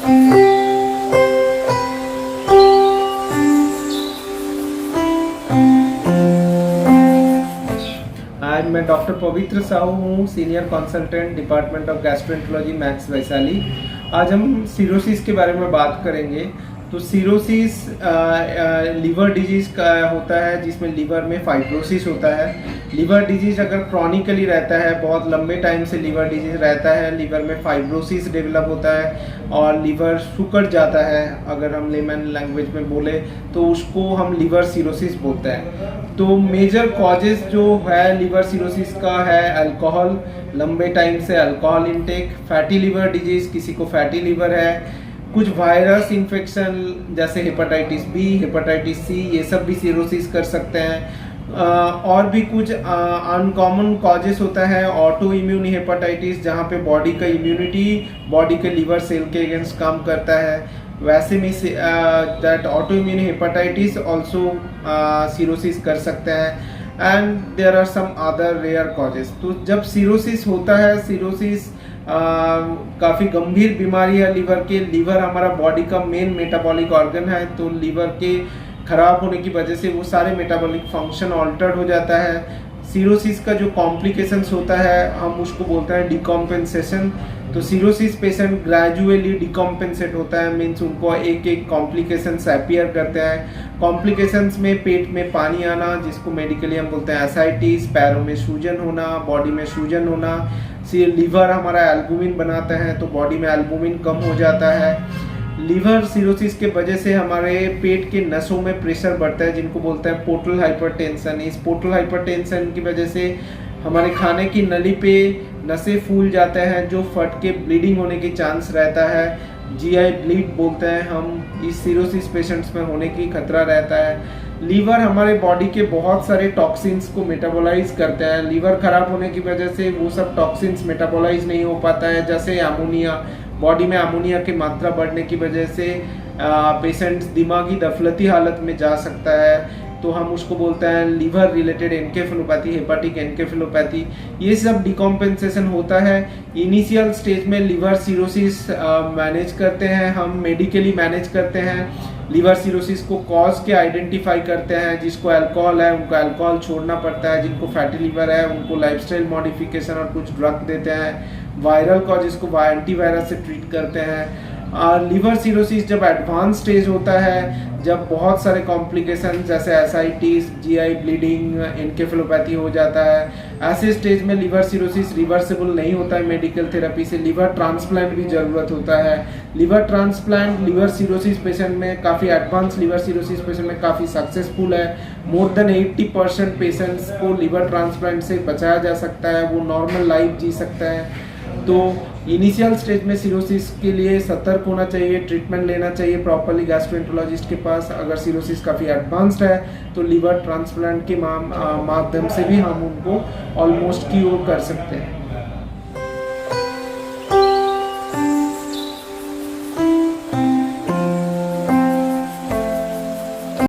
आज मैं डॉक्टर पवित्र साहू हूँ, senior consultant department of gastroenterology max Vaishali. आज हम सिरोसिस के बारे में बात करेंगे। तो सिरोसिस लीवर डिजीज का होता है जिसमें लीवर में फाइब्रोसिस होता है। लीवर डिजीज अगर क्रॉनिकली रहता है, बहुत लंबे टाइम से लीवर डिजीज रहता है, लीवर में फाइब्रोसिस डेवलप होता है और लीवर सुकड़ जाता है, अगर हम लेमन लैंग्वेज में बोले तो उसको हम लीवर सिरोसिस बोलते हैं। तो मेजर कॉजेज जो है लीवर सिरोसिस का है अल्कोहल, लंबे टाइम से alcohol intake, fatty liver disease, किसी को फैटी लीवर है, कुछ वायरस इन्फेक्शन जैसे हेपेटाइटिस बी, हेपेटाइटिस सी, ये सब भी सिरोसिस कर सकते हैं। और भी कुछ अनकॉमन कॉजेस होता है ऑटो इम्यून हेपेटाइटिस, जहाँ पे बॉडी का इम्यूनिटी बॉडी के लीवर सेल के अगेंस्ट काम करता है। वैसे में that auto immune hepatitis also cirrhosis कर सकते हैं। And there are some other rare causes. तो जब सिरोसिस होता है, सिरोसिस काफ़ी गंभीर बीमारी है लीवर के। लीवर हमारा बॉडी का मेन मेटाबॉलिक ऑर्गन है, तो लीवर के खराब होने की वजह से वो सारे मेटाबॉलिक फंक्शन ऑल्टर्ड हो जाता है। सिरोसिस का जो कॉम्प्लिकेशंस होता है हम उसको बोलते हैं डिकॉम्पेंसेशन। तो सिरोसिस पेशेंट ग्रेजुअली डिकॉम्पेंसेट होता है, मीन्स उनको एक एक कॉम्प्लिकेशंस अपीयर करते हैं। कॉम्प्लिकेशंस में पेट में पानी आना, जिसको मेडिकली हम बोलते हैं एसाइटिस, पैरों में सूजन होना, बॉडी में सूजन होना। लीवर हमारा एल्बुमिन बनाता है, तो बॉडी में एल्बुमिन कम हो जाता है। लीवर सिरोसिस के वजह से हमारे पेट के नसों में प्रेशर बढ़ता है, जिनको बोलते हैं पोर्टल हाइपरटेंशन। इस पोर्टल हाइपरटेंशन की वजह से हमारे खाने की नली पे नसें फूल जाते हैं, जो फट के ब्लीडिंग होने की चांस रहता है। जीआई ब्लीड बोलते हैं हम, इस सिरोसिस पेशेंट्स में होने की खतरा रहता है। लीवर हमारे बॉडी के बहुत सारे टॉक्सिन्स को मेटाबोलाइज करता है। लीवर खराब होने की वजह से वो सब टॉक्सिन्स मेटाबोलाइज नहीं हो पाता है, जैसे अमोनिया। बॉडी में अमोनिया की मात्रा बढ़ने की वजह से पेशेंट्स दिमागी दफलती हालत में जा सकता है, तो हम उसको बोलते हैं liver related encephalopathy, hepatic encephalopathy. ये सब डिकॉम्पेंसेशन होता है। इनिशियल स्टेज में लीवर सिरोसिस मैनेज करते हैं, हम मेडिकली मैनेज करते हैं। लीवर सिरोसिस को कॉज के आइडेंटिफाई करते हैं। जिसको अल्कोहल है उनको अल्कोहल छोड़ना पड़ता है, जिनको फैटी लीवर है उनको लाइफस्टाइल मॉडिफिकेशन और कुछ ड्रग देते हैं। वायरल कॉजेज को एंटीवायरस से ट्रीट करते हैं। लीवर सिरोसिस जब एडवांस स्टेज होता है, जब बहुत सारे कॉम्प्लिकेशन जैसे एसाइटिस, जीआई ब्लीडिंग, एनकेफेलोपैथी हो जाता है, ऐसे स्टेज में लीवर सिरोसिस रिवर्सिबल नहीं होता है मेडिकल थेरेपी से। लीवर ट्रांसप्लांट भी ज़रूरत होता है। Liver transplant liver cirrhosis patient में काफ़ी एडवांस लीवर सिरोसिस पेशेंट में काफ़ी सक्सेसफुल है। मोर देन 80% पेशेंट्स को लीवर ट्रांसप्लांट से बचाया जा सकता है, वो नॉर्मल लाइफ जी सकता है। तो इनिशियल स्टेज में सिरोसिस के लिए सतर्क होना चाहिए, ट्रीटमेंट लेना चाहिए प्रॉपरली गैस्ट्रोएंटरोलॉजिस्ट के पास। अगर सिरोसिस काफ़ी एडवांस्ड है तो लीवर ट्रांसप्लांट के माध्यम से भी हम उनको ऑलमोस्ट क्योर कर सकते हैं।